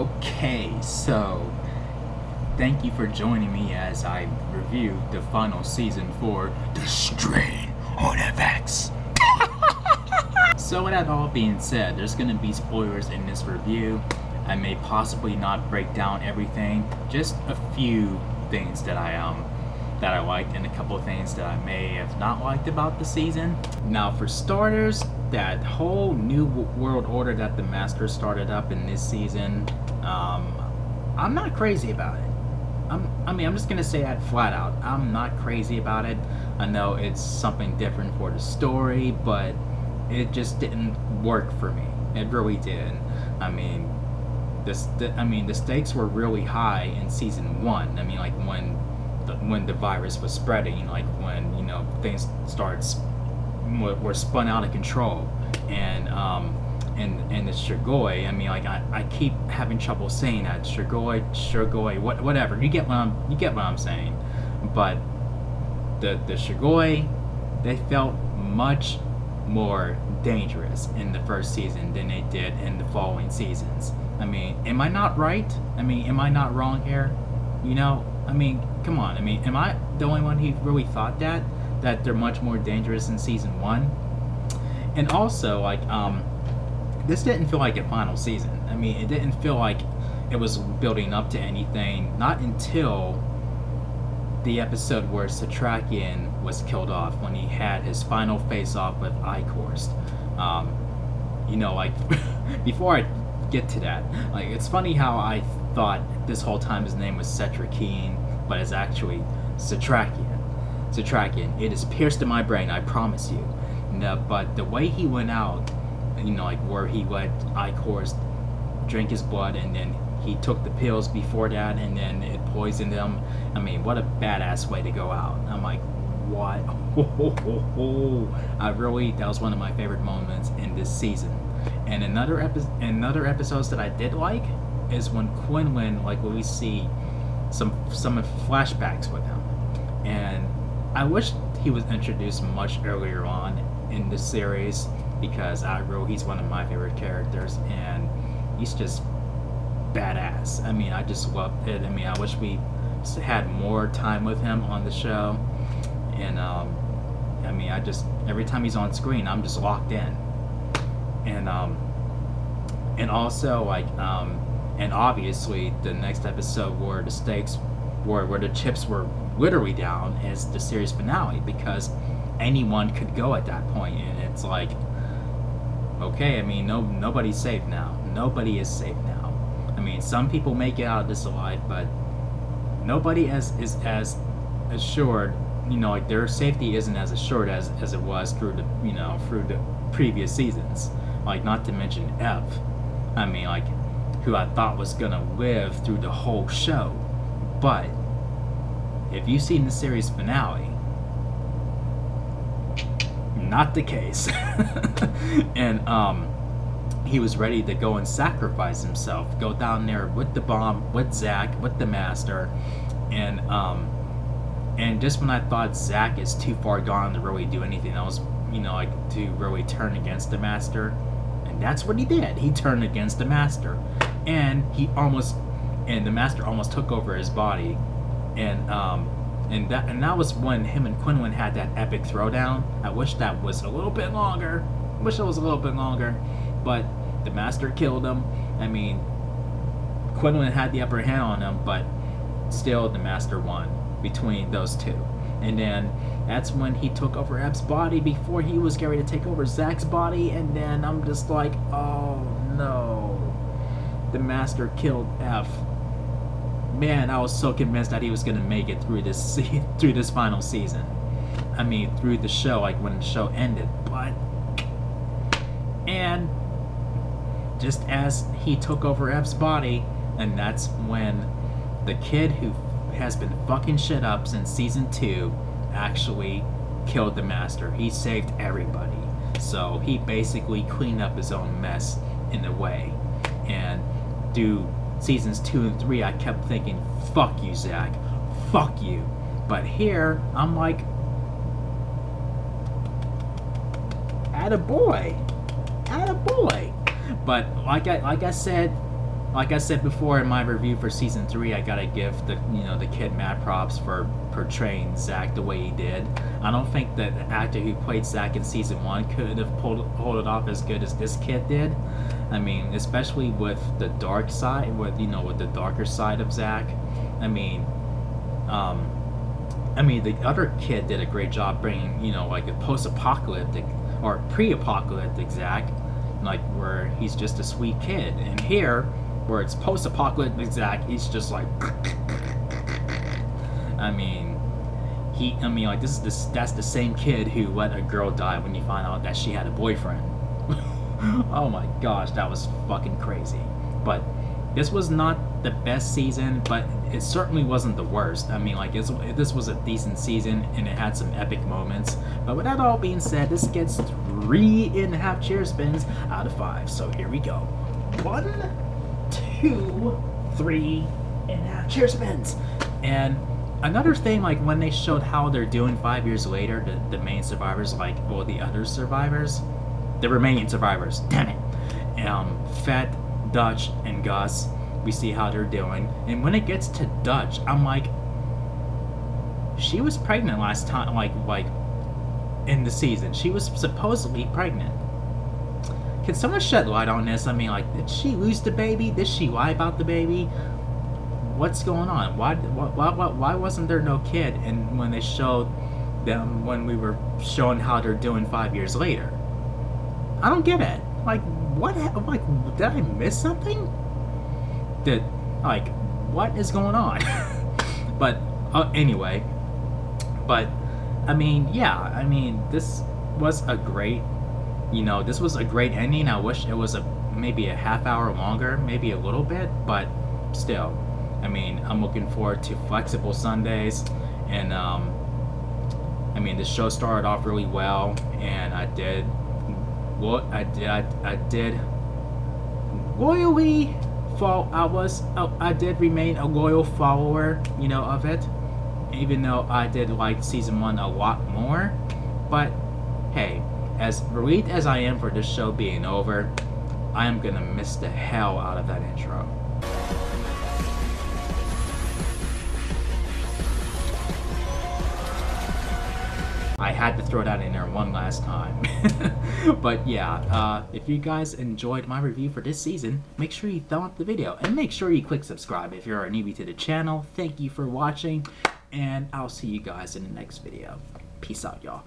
Okay, so thank you for joining me as I review the final season for The Strain on FX. So with that all being said, there's gonna be spoilers in this review. I may possibly not break down everything, just a few things that I liked and a couple of things that I may have not liked about the season. Now for starters, that whole new world order that the Master started up in this season, I'm not crazy about it. I'm just gonna say that flat out. I'm not crazy about it. I know it's something different for the story, but it just didn't work for me. It really didn't. I mean, the stakes were really high in season one. I mean, like when the virus was spreading, like when things were spun out of control, and the Strigoi. I mean, like I keep having trouble saying that Strigoi, whatever. You get what I'm saying. But the Strigoi, they felt much more dangerous in the first season than they did in the following seasons. I mean, am I not right? I mean, am I not wrong here? I mean, come on. I mean, am I the only one who really thought that they're much more dangerous in season one? And also, like, this didn't feel like a final season. I mean, it didn't feel like it was building up to anything. Not until the episode where Satrakian was killed off, when he had his final face-off with Icorst. Like, before I get to that, like, it's funny how I thought this whole time his name was Cetrakian, but it's actually Satrakian. Satrakian. It is pierced in my brain, I promise you. No, but the way he went out, like where he let Icorst drink his blood, and then he took the pills before that, and then it poisoned him. I mean, what a badass way to go out. I'm like, what? That was one of my favorite moments in this season. And another episodes that I did like is when Quinlan, like, when we see some flashbacks with him, and I wish he was introduced much earlier on in the series, because he's one of my favorite characters, and he's just badass. I mean, I just love it. I mean, I wish we had more time with him on the show, and I mean, every time he's on screen, I'm just locked in, and also, like, and obviously the next episode where the stakes where the chips were literally down is the series finale, because anyone could go at that point, and it's like, okay, I mean, nobody's safe now. Nobody is safe now. I mean, some people make it out of this alive, but nobody is as assured. Like, their safety isn't as assured as it was through the previous seasons. Like, not to mention Ev. I mean, like, who I thought was gonna live through the whole show, but if you've seen the series finale, not the case. And he was ready to go and sacrifice himself, go down there with the bomb, with Zack, with the Master, and just when I thought Zack is too far gone to really do anything else, like, to really turn against the Master, and that's what he did. He turned against the Master, and the Master almost took over his body, and that was when him and Quinlan had that epic throwdown. I wish that was a little bit longer. But the Master killed him. I mean, Quinlan had the upper hand on him, but still the Master won between those two. And then that's when he took over Ev's body before he was getting ready to take over Zack's body, and then I'm just like, oh no. The Master killed Ev. Man, I was so convinced that he was gonna make it through this final season. I mean, through the show, like when the show ended. And just as he took over Ev's body, and that's when the kid who has been fucking shit up since season 2 actually killed the Master. He saved everybody. So he basically cleaned up his own mess in a way. And through seasons 2 and 3, I kept thinking, fuck you, Zack, fuck you. But here, I'm like, attaboy. But like I said like I said before in my review for season 3, I gotta give the kid mad props for portraying Zach the way he did. I don't think that the actor who played Zach in season 1 could have pulled it off as good as this kid did. I mean, especially with the dark side, with the darker side of Zach. I mean, the other kid did a great job bringing, like a post-apocalyptic or pre-apocalyptic Zach, like where he's just a sweet kid. And here, where it's post-apocalyptic Zach, he's just like, that's the same kid who let a girl die when you find out that she had a boyfriend. Oh my gosh, that was fucking crazy. But this was not the best season, but it certainly wasn't the worst. I mean, like, this was a decent season, and it had some epic moments. But with that all being said, this gets 3.5 chair spins out of 5. So here we go. 1, 2, 3.5 chair spins. And another thing, like, when they showed how they're doing 5 years later, the main survivors, like, well, the other survivors, the remaining survivors, damn it, Fett, Dutch, and Gus, we see how they're doing. And when it gets to Dutch, I'm like, she was pregnant last time, like in the season. She was supposedly pregnant. Can someone shed light on this? I mean, like, did she lose the baby? Did she lie about the baby? What's going on? Why wasn't there no kid? And when they showed them, when we were showing how they're doing 5 years later, I don't get it. Like, what? Like, did I miss something? What is going on? But anyway, but I mean, yeah, I mean, this was a great, this was a great ending. I wish it was maybe a half hour longer, maybe a little bit, but still, I mean, I'm looking forward to flexible Sundays, and I mean, the show started off really well, and I did loyally I did remain a loyal follower, of it, even though I did like season 1 a lot more. But hey, as relieved as I am for this show being over, I am gonna miss the hell out of that intro. I had to throw that in there one last time. But yeah, if you guys enjoyed my review for this season, make sure you thumb up the video and make sure you click subscribe if you're a newbie to the channel. Thank you for watching, and I'll see you guys in the next video. Peace out, y'all.